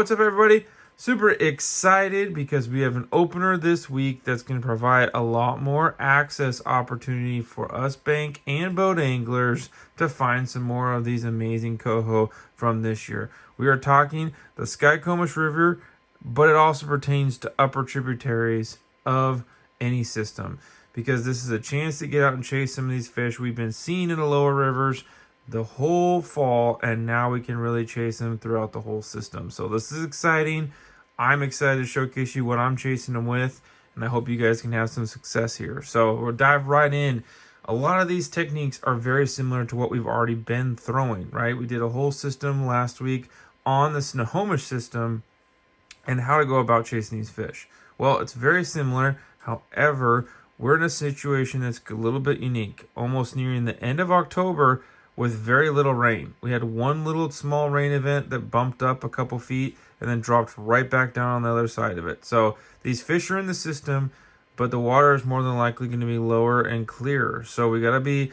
What's up, everybody? Super excited because we have an opener this week that's going to provide a lot more access opportunity for us bank and boat anglers to find some more of these amazing coho from this year. We are talking the Skycomish River, but it also pertains to upper tributaries of any system, because this is a chance to get out and chase some of these fish we've been seeing in the lower rivers the whole fall, and now we can really chase them throughout the whole system. So this is exciting. I'm excited to showcase you what I'm chasing them with, and I hope you guys can have some success here. So we'll dive right in. A lot of these techniques are very similar to what we've already been throwing, right? We did a whole system last week on the Snohomish system and how to go about chasing these fish. Well, it's very similar. However, we're in a situation that's a little bit unique, almost nearing the end of October with very little rain. We had one little small rain event that bumped up a couple feet and then dropped right back down on the other side of it. So these fish are in the system, but the water is more than likely going to be lower and clearer. So we got to be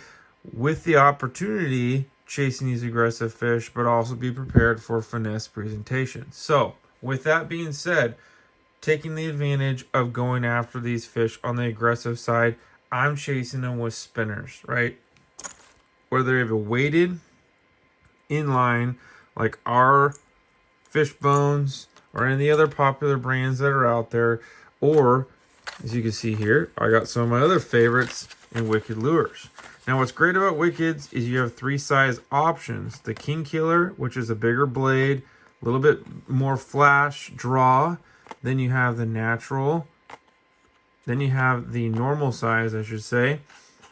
with the opportunity chasing these aggressive fish, but also be prepared for finesse presentation. So with that being said, taking the advantage of going after these fish on the aggressive side, I'm chasing them with spinners, right? Whether they've weighted inline like our Fish Bones or any other popular brands that are out there, or as you can see here, I got some of my other favorites in Wicked lures. Now what's great about Wickeds is you have three size options: the King Killer, which is a bigger blade, a little bit more flash draw. Then you have the natural. Then you have the normal size, I should say.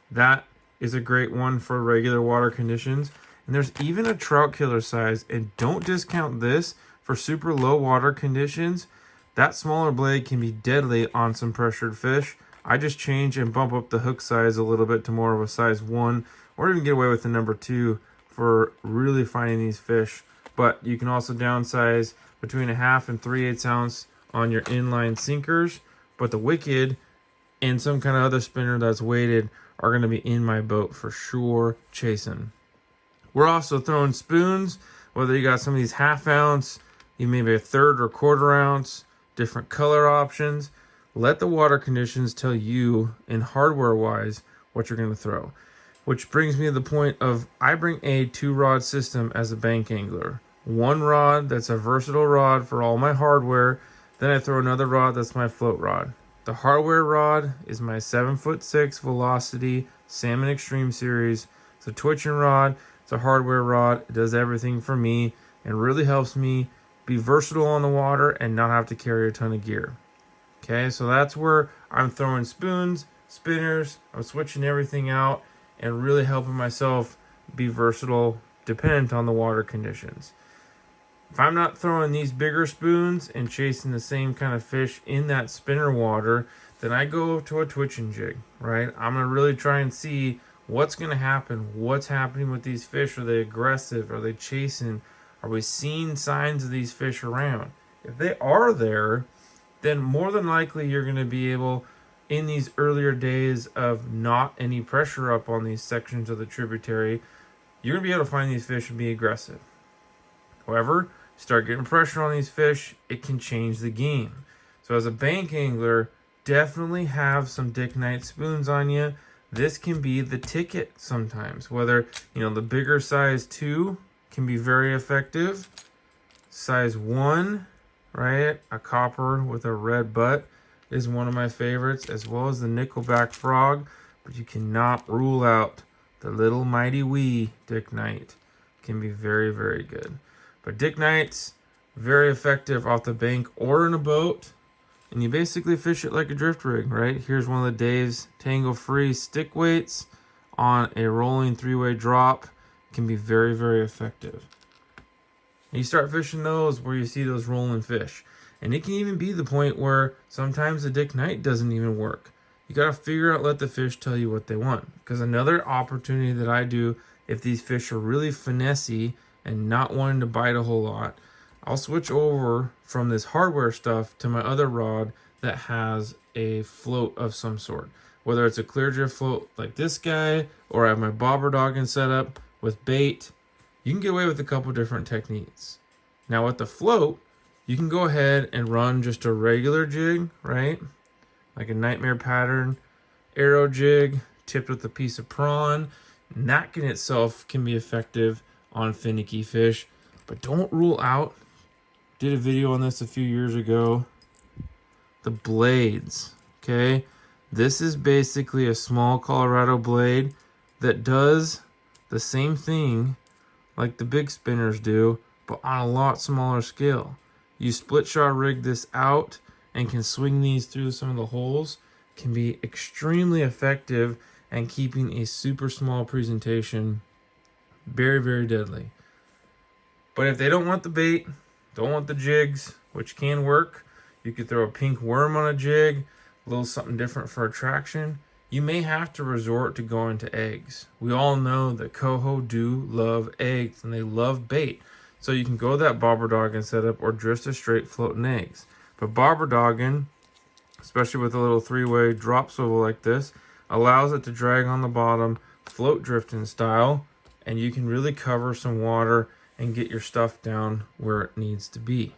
That is a great one for regular water conditions. And there's even a trout killer size, and don't discount this for super low water conditions. That smaller blade can be deadly on some pressured fish. I just change and bump up the hook size a little bit to more of a size 1, or even get away with the number 2 for really finding these fish. But you can also downsize between a 1/2 and 3/8 ounce on your inline sinkers. But the Wicked and some kind of other spinner that's weighted are going to be in my boat for sure chasing. We're also throwing spoons, whether you got some of these 1/2 ounce, you maybe a 1/3 or 1/4 ounce, different color options. Let the water conditions tell you, in hardware wise, what you're going to throw. Which brings me to the point of, I bring a 2-rod system as a bank angler. One rod that's a versatile rod for all my hardware. Then I throw another rod that's my float rod. The hardware rod is my 7'6" Velocity Salmon Extreme Series. It's a twitching rod. It's a hardware rod. It does everything for me and really helps me be versatile on the water and not have to carry a ton of gear. Okay, so that's where I'm throwing spoons, spinners. I'm switching everything out and really helping myself be versatile dependent on the water conditions. If I'm not throwing these bigger spoons and chasing the same kind of fish in that spinner water, then I go to a twitching jig, right? I'm going to really try and see what's going to happen. What's happening with these fish? Are they aggressive? Are they chasing? Are we seeing signs of these fish around? If they are there, then more than likely you're going to be able, in these earlier days of not any pressure up on these sections of the tributary, you're going to be able to find these fish and be aggressive. However, start getting pressure on these fish, it can change the game. So as a bank angler, definitely have some Nite spoons on you. This can be the ticket sometimes. Whether, the bigger size 2 can be very effective. Size 1, right? A copper with a red butt is one of my favorites, as well as the nickelback frog. But you cannot rule out the little mighty wee Nite. Can be very, very good. But Nite's very effective off the bank or in a boat. And you basically fish it like a drift rig, right? Here's one of the Dave's tangle-free stick weights on a rolling 3-way drop. Can be very, very effective. And you start fishing those where you see those rolling fish. And it can even be the point where sometimes the Nite doesn't even work. You got to figure out, let the fish tell you what they want. Because another opportunity that I do, if these fish are really finessey and not wanting to bite a whole lot, I'll switch over from this hardware stuff to my other rod that has a float of some sort. Whether it's a clear drift float like this guy, or I have my bobber dogging set up with bait, you can get away with a couple different techniques. Now with the float, You can go ahead and run just a regular jig, right? Like a nightmare pattern, arrow jig, tipped with a piece of prawn. And that in itself can be effective on finicky fish. But don't rule out, did a video on this a few years ago, the blades, okay? This is basically a small Colorado blade that does the same thing like the big spinners do, but on a lot smaller scale. You split shot rig this out and can swing these through some of the holes. Can be extremely effective and keeping a super small presentation very, very deadly. But if they don't want the bait, don't want the jigs, which can work, you could throw a pink worm on a jig, a little something different for attraction. You may have to resort to going to eggs. We all know that coho do love eggs and they love bait. So you can go that bobber dogging setup or just a straight floating eggs. But bobber dogging, especially with a little three-way drop swivel like this, allows it to drag on the bottom, float drifting style, and you can really cover some water and get your stuff down where it needs to be.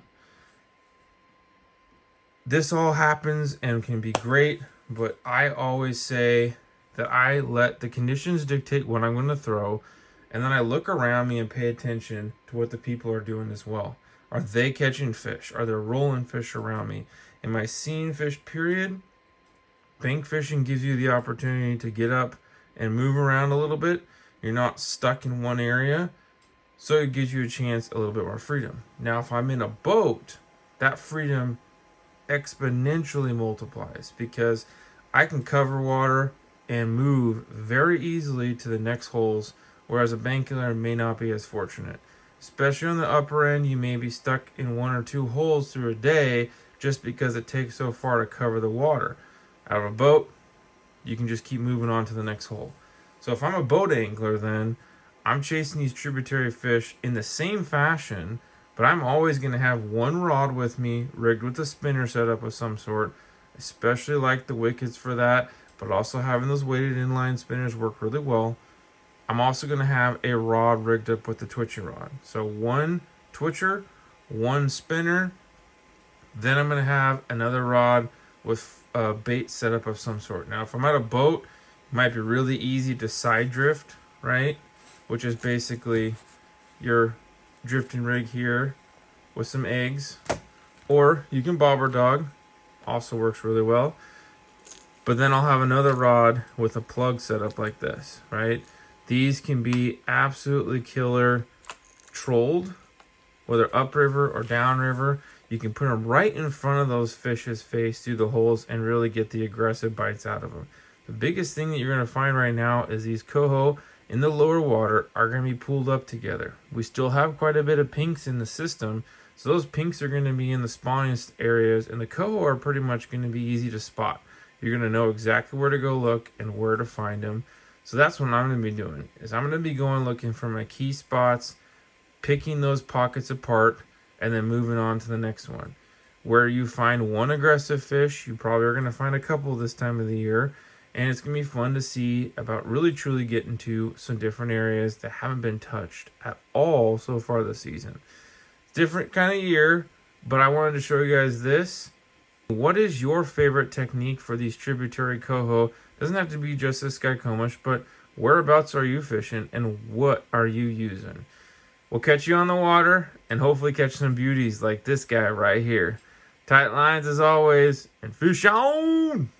This all happens and can be great, but I always say that I let the conditions dictate what I'm going to throw, and then I look around me and pay attention to what the people are doing as well. Are they catching fish? Are there rolling fish around me? Am I seeing fish, period? Bank fishing gives you the opportunity to get up and move around a little bit. You're not stuck in one area, so it gives you a chance, a little bit more freedom. Now, if I'm in a boat, that freedom exponentially multiplies because I can cover water and move very easily to the next holes, whereas a bank angler may not be as fortunate. Especially on the upper end, you may be stuck in one or two holes through a day just because it takes so far to cover the water. Out of a boat, you can just keep moving on to the next hole. So if I'm a boat angler, then I'm chasing these tributary fish in the same fashion, but I'm always going to have one rod with me, rigged with a spinner setup of some sort. Especially like the wickets for that, but also having those weighted inline spinners work really well. I'm also going to have a rod rigged up with the twitchy rod. So one twitcher, one spinner. Then I'm going to have another rod with a bait setup of some sort. Now, if I'm at a boat, it might be really easy to side drift, right? Which is basically your drifting rig here with some eggs. Or you can bobber dog, also works really well. But then I'll have another rod with a plug setup like this, right? These can be absolutely killer trolled, whether upriver or downriver. You can put them right in front of those fish's face through the holes and really get the aggressive bites out of them. The biggest thing that you're going to find right now is these coho in the lower water are going to be pooled up together. We still have quite a bit of pinks in the system, so those pinks are going to be in the spawning areas, and the coho are pretty much going to be easy to spot. You're going to know exactly where to go look and where to find them. So that's what I'm going to be doing, is I'm going to be going looking for my key spots, picking those pockets apart, and then moving on to the next one. Where you find one aggressive fish, you probably are going to find a couple this time of the year, and it's going to be fun to see about really truly getting to some different areas that haven't been touched at all so far this season. Different kind of year, but I wanted to show you guys this. What is your favorite technique for these tributary coho? Doesn't have to be just this Skycomish, but whereabouts are you fishing and what are you using? We'll catch you on the water and hopefully catch some beauties like this guy right here. Tight lines as always, and fish on!